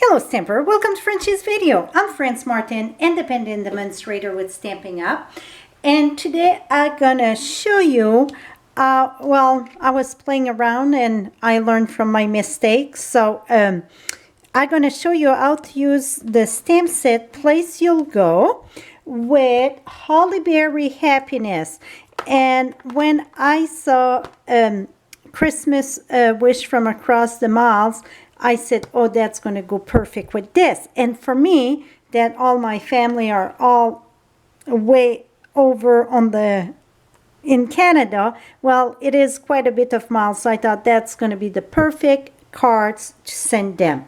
Hello Stamper, welcome to Frenchie's video. I'm France Martin, independent demonstrator with Stampin' Up. And today I'm gonna show you, I was playing around and I learned from my mistakes. So I'm gonna show you how to use the stamp set Place You'll Go with Holly Berry Happiness. And when I saw Christmas Wish from Across the Miles, I said, oh, that's going to go perfect with this. And for me, that all my family are all way over in Canada, well, it is quite a bit of miles. So I thought that's going to be the perfect cards to send them.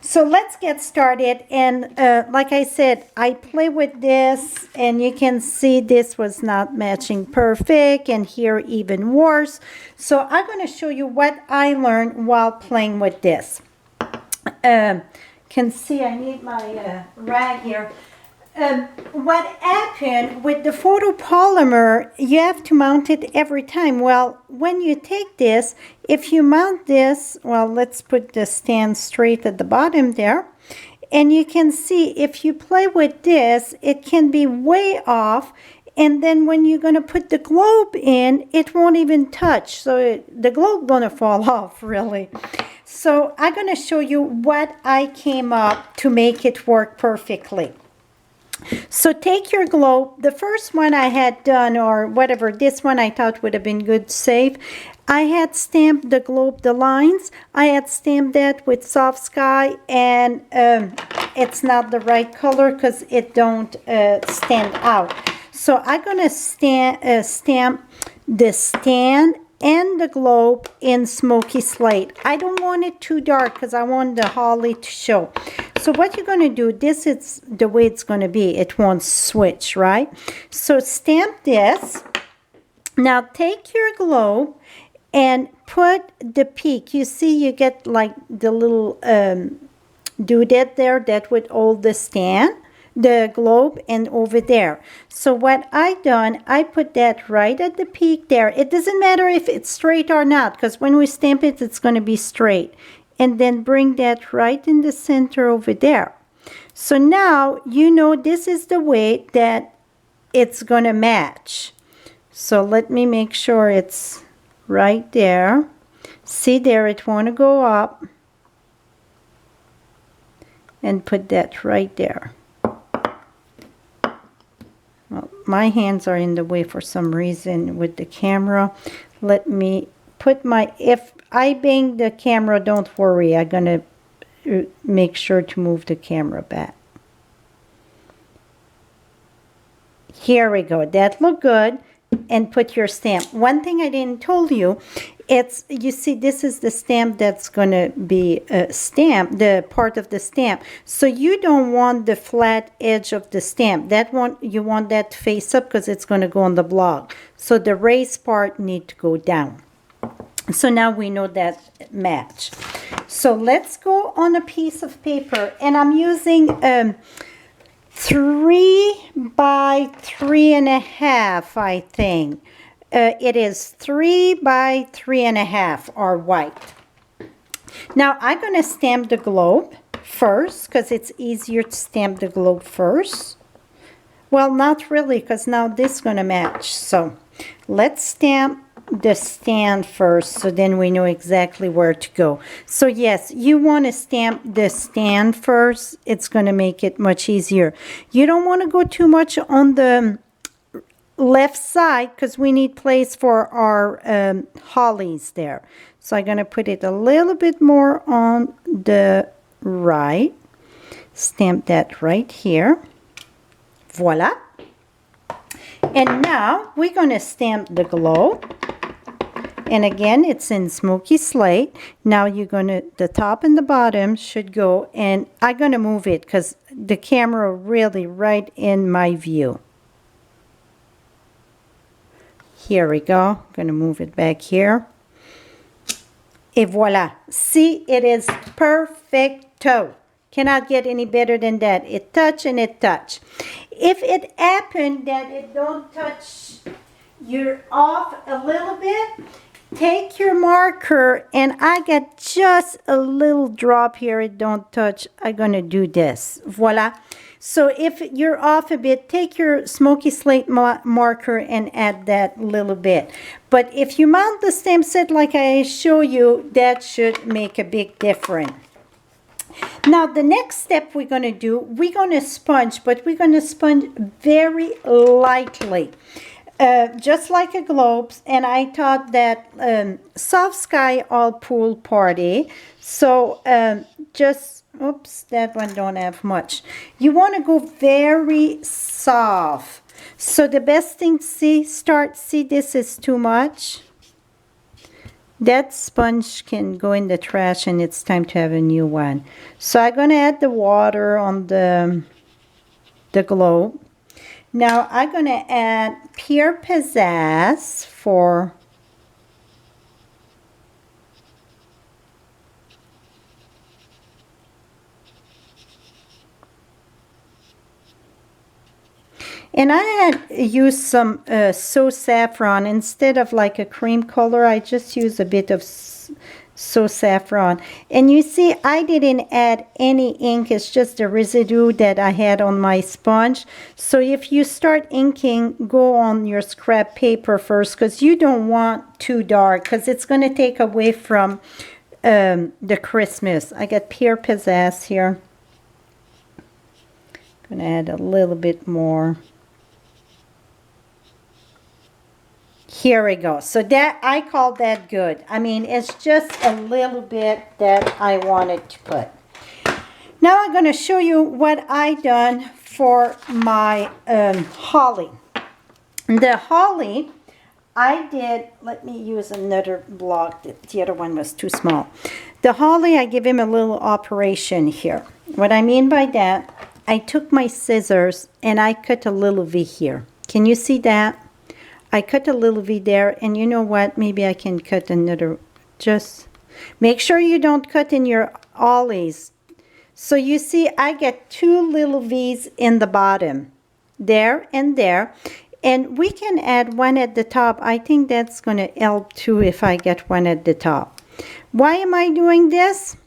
So let's get started. And like I said, I play with this and you can see this was not matching perfect and here even worse. So I'm going to show you what I learned while playing with this. Can see I need my rag here. What happened with the photopolymer, you have to mount it every time. Well, when you take this, if you mount this, well, let's put the stand straight at the bottom there. And you can see if you play with this, it can be way off. And then when you're going to put the globe in, it won't even touch. So the globe going to fall off, really. So I'm going to show you what I came up to make it work perfectly. So take your globe. The first one I had done, or whatever, this one I thought would have been good to save. I had stamped the globe, the lines. I had stamped that with Soft Sky, and it's not the right color because it don't stand out. So I'm going to stamp the stand and the globe in smoky slate. I don't want it too dark because I want the holly to show. So what you're going to do, this is the way it's going to be. It won't switch, right? So stamp this. Now take your globe and put the peak. You see you get like the little doodad there that would hold the stand, the globe, and over there. So what I done, I put that right at the peak there. It doesn't matter if it's straight or not, because when we stamp it, it's going to be straight. And then bring that right in the center over there. So now you know this is the way that it's going to match. So let me make sure it's right there. See there, it want to go up. And put that right there. Well, my hands are in the way for some reason with the camera. Let me put my, if I bang the camera, don't worry, I'm going to make sure to move the camera back. Here we go. That look good. And put your stamp. One thing I didn't tell you, it's, you see this is the stamp that's going to be stamped, the part of the stamp. So you don't want the flat edge of the stamp. That one, you want that to face up because it's going to go on the block. So the raised part need to go down. So now we know that match. So let's go on a piece of paper, and I'm using 3 by 3.5, I think. It is 3 by 3.5 or white. Now I'm going to stamp the globe first because it's easier to stamp the globe first. Well, not really, because now this is going to match. So let's stamp the stand first, so then we know exactly where to go. So yes, you want to stamp the stand first. It's going to make it much easier. You don't want to go too much on the left side because we need place for our hollies there. So I'm going to put it a little bit more on the right. Stamp that right here. Voila. And now we're going to stamp the globe. And again, it's in smoky slate. Now you're going to, the top and the bottom should go, and I'm going to move it because the camera really right in my view. Here we go. I'm going to move it back here. Et voila. See, it is perfecto. Cannot get any better than that. It touch and it touch. If it happened that it don't touch, you're off a little bit, take your marker, and I got just a little drop here. It don't touch. I'm going to do this. Voila. So if you're off a bit, take your smoky slate marker and add that little bit. But if you mount the stamp set like I show you, that should make a big difference. Now the next step we're going to do, we're going to sponge, but we're going to sponge very lightly. Just like a globes, and I thought that soft sky all pool party, so just oops, that one don't have much. You want to go very soft. So the best thing, see this is too much. That sponge can go in the trash and it's time to have a new one. So I'm going to add the water on the globe. Now I'm going to add Pure Pizzazz for and I had used some So Saffron instead of like a cream color. I just use a bit of So Saffron, and you see I didn't add any ink. It's just the residue that I had on my sponge. So if you start inking, go on your scrap paper first, because you don't want too dark, because it's going to take away from the Christmas. I got Pure Pizzazz here. I'm going to add a little bit more. Here we go. So that, I call that good. I mean, it's just a little bit that I wanted to put. Now I'm going to show you what I done for my holly. The holly, I did, let me use another block. The other one was too small. The holly, I give him a little operation here. What I mean by that, I took my scissors and I cut a little V here. Can you see that? I cut a little V there, and you know what? Maybe I can cut another. Just make sure you don't cut in your ollies. So you see, I get two little V's in the bottom, there and there. And we can add one at the top. I think that's going to help too if I get one at the top. Why am I doing this?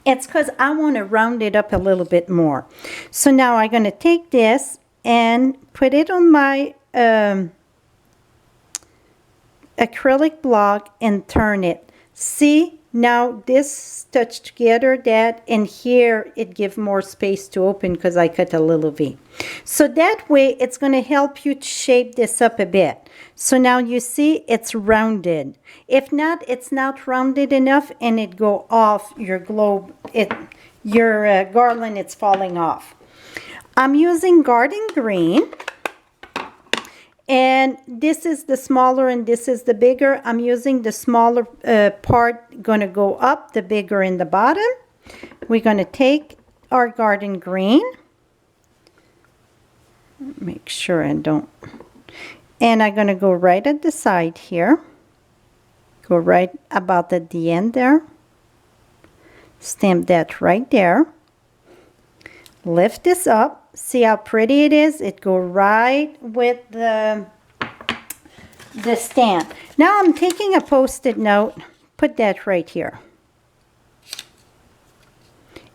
It's because I want to round it up a little bit more. So now I'm going to take this and put it on my acrylic block and turn it. See, now this touch together, that, and here it gives more space to open because I cut a little V. So that way it's going to help you to shape this up a bit. So now you see it's rounded. If not, it's not rounded enough and it go off your globe, your garland, it's falling off. I'm using garden green. And this is the smaller and this is the bigger. I'm using the smaller part, going to go up, the bigger in the bottom. We're going to take our garden green. Make sure I don't. And I'm going to go right at the side here. Go right about at the end there. Stamp that right there. Lift this up. See how pretty it is? It go right with the stamp. Now I'm taking a Post-it note, put that right here.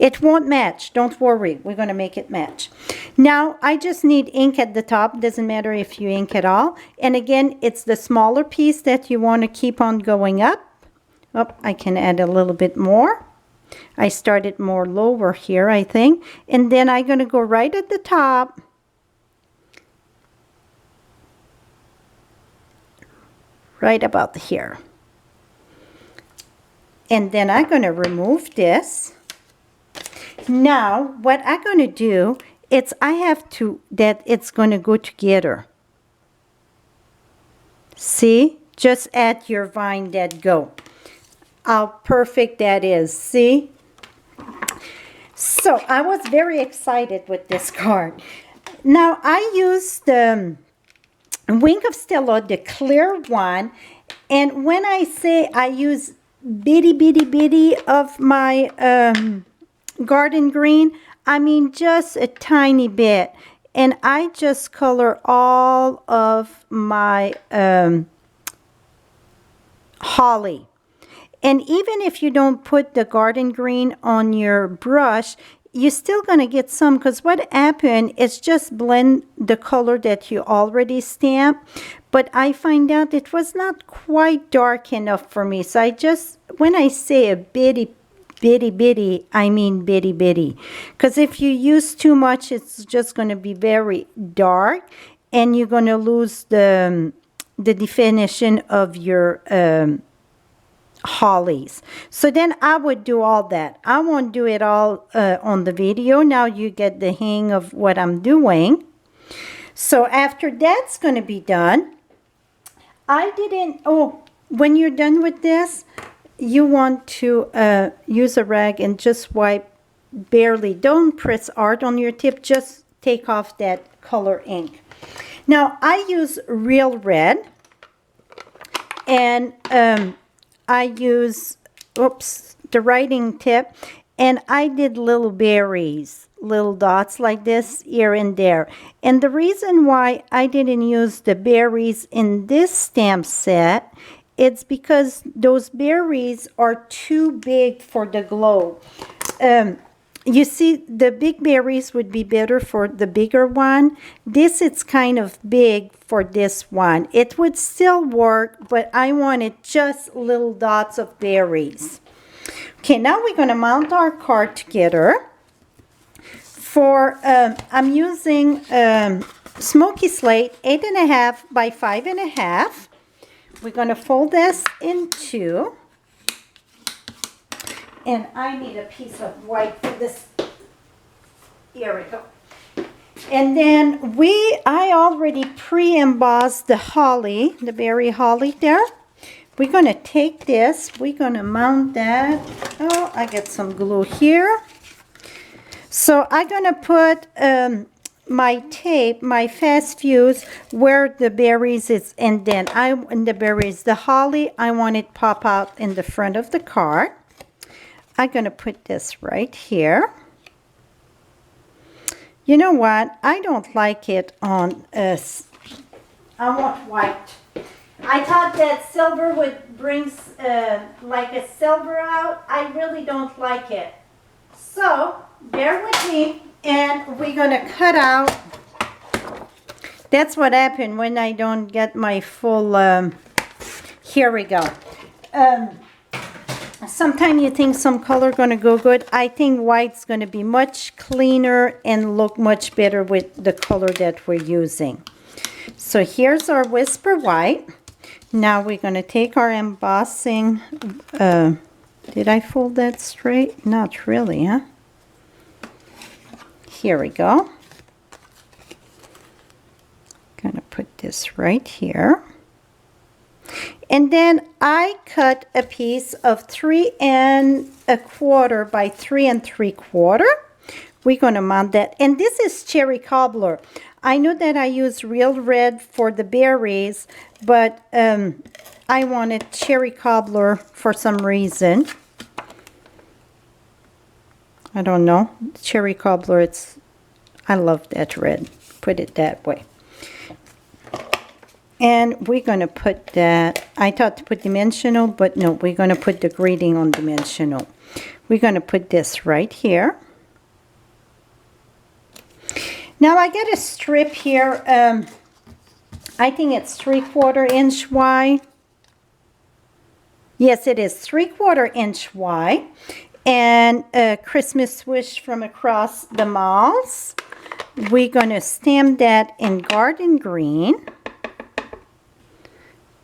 It won't match, don't worry, we're going to make it match. Now I just need ink at the top, doesn't matter if you ink at all. And again, it's the smaller piece that you want to keep on going up. Oh, I can add a little bit more. I started more lower here, I think. And then I'm going to go right at the top. Right about here. And then I'm going to remove this. Now, what I'm going to do, it's it's going to go together. See? Just add your vine that go. How perfect that is, see? So I was very excited with this card. Now I used the Wink of Stella, the clear one, and when I say I use bitty of my garden green, I mean just a tiny bit, and I just color all of my holly. And even if you don't put the garden green on your brush, you're still going to get some, because what happened is just blend the color that you already stamped. But I find out it was not quite dark enough for me. So I just, when I say a bitty, I mean bitty. Because if you use too much, it's just going to be very dark. And you're going to lose the definition of your hollies. So then I would do all that. I won't do it all on the video. Now you get the hang of what I'm doing. So after that's going to be done, when you're done with this, you want to use a rag and just wipe barely. Don't press hard on your tip. Just take off that color ink. Now I use real red, and I use, the writing tip, and I did little berries, little dots like this here and there. And the reason why I didn't use the berries in this stamp set, it's because those berries are too big for the globe. You see, the big berries would be better for the bigger one. This, it's kind of big for this one. It would still work, but I wanted just little dots of berries. Okay, now we're going to mount our card together. I'm using Smoky Slate 8.5 by 5.5. We're going to fold this in two. And I need a piece of white for this. Here we go. And then I already pre-embossed the holly, the berry holly there. We're going to take this. We're going to mount that. Oh, I got some glue here. So I'm going to put my tape, my fast fuse, where the berries is. And then the holly, I want it pop out in the front of the card. I'm going to put this right here. You know what? I don't like it on I want white. I thought that silver would bring like a silver out. I really don't like it. So bear with me, and we're going to cut out. That's what happened when I don't get my full, here we go. Sometimes you think some color going to go good. I think white's going to be much cleaner and look much better with the color that we're using. So here's our Whisper White. Now we're going to take our embossing. Did I fold that straight? Not really, huh? Here we go. Going to put this right here. And then I cut a piece of 3 1/4 by 3 3/4. We're going to mount that. And this is cherry cobbler. I know that I use real red for the berries, but I wanted cherry cobbler for some reason. I don't know. Cherry cobbler, I love that red. Put it that way. And we're going to put that, I thought to put dimensional, but no, we're going to put the grading on dimensional. We're going to put this right here. Now I got a strip here, I think it's 3/4 inch wide. Yes, it is 3/4 inch wide. And a Christmas wish from across the malls. We're going to stamp that in garden green.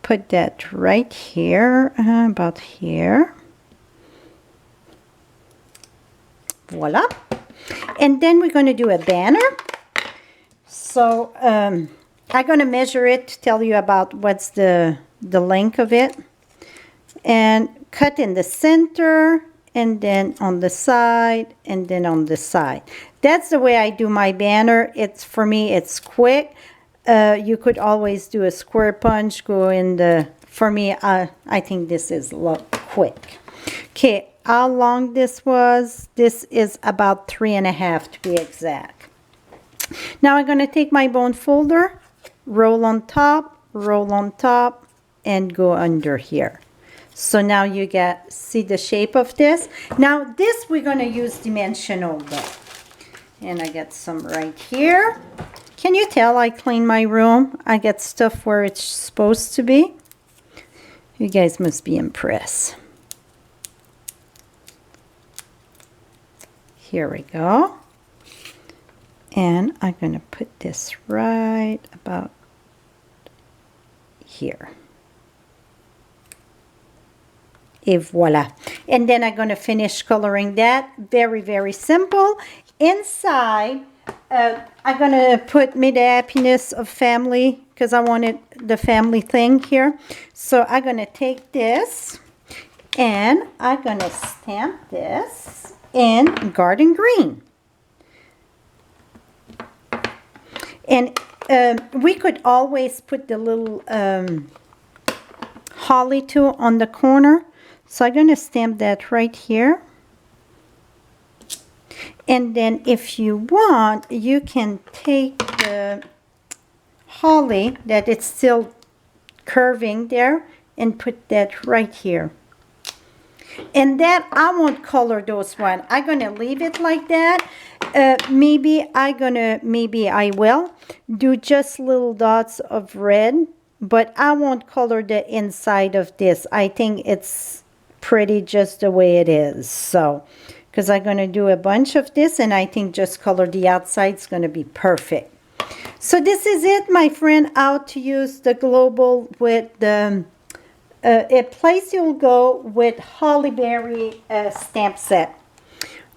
Put that right here, about here. Voila. And then we're going to do a banner. So I'm going to measure it to tell you about what's the length of it. And cut in the center, and then on the side, and then on the side. That's the way I do my banner. For me, it's quick. You could always do a square punch, go in for me, I think this is quick. Okay, how long this was? This is about 3 1/2 to be exact. Now I'm going to take my bone folder, roll on top, and go under here. So now you get, see the shape of this? Now this we're gonna use dimensional though. And I got some right here. Can you tell I clean my room? I get stuff where it's supposed to be. You guys must be impressed. Here we go. And I'm going to put this right about here. Et voila. And then I'm going to finish coloring that. Very, very simple. Inside, I'm going to put May the Happiness of Family because I wanted the family thing here. So I'm going to take this and I'm going to stamp this in garden green. And we could always put the little holly too on the corner. So I'm going to stamp that right here. And then if you want, you can take the holly that it's still curving there and put that right here. And that I won't color those one. I'm gonna leave it like that. Maybe I will do just little dots of red, but I won't color the inside of this. I think it's pretty just the way it is. So, because I'm gonna do a bunch of this, and I think just color the outside is gonna be perfect. So this is it, my friend, how to use the global with the a place you'll go with Holly Berry stamp set.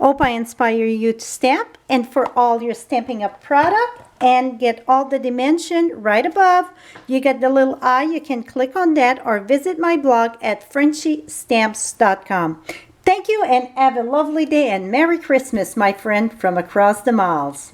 Hope I inspire you to stamp, and for all your Stampin' Up product, and get all the dimension right above. You get the little eye, you can click on that or visit my blog at FrenchieStamps.com. Thank you and have a lovely day and Merry Christmas, my friend, from across the miles.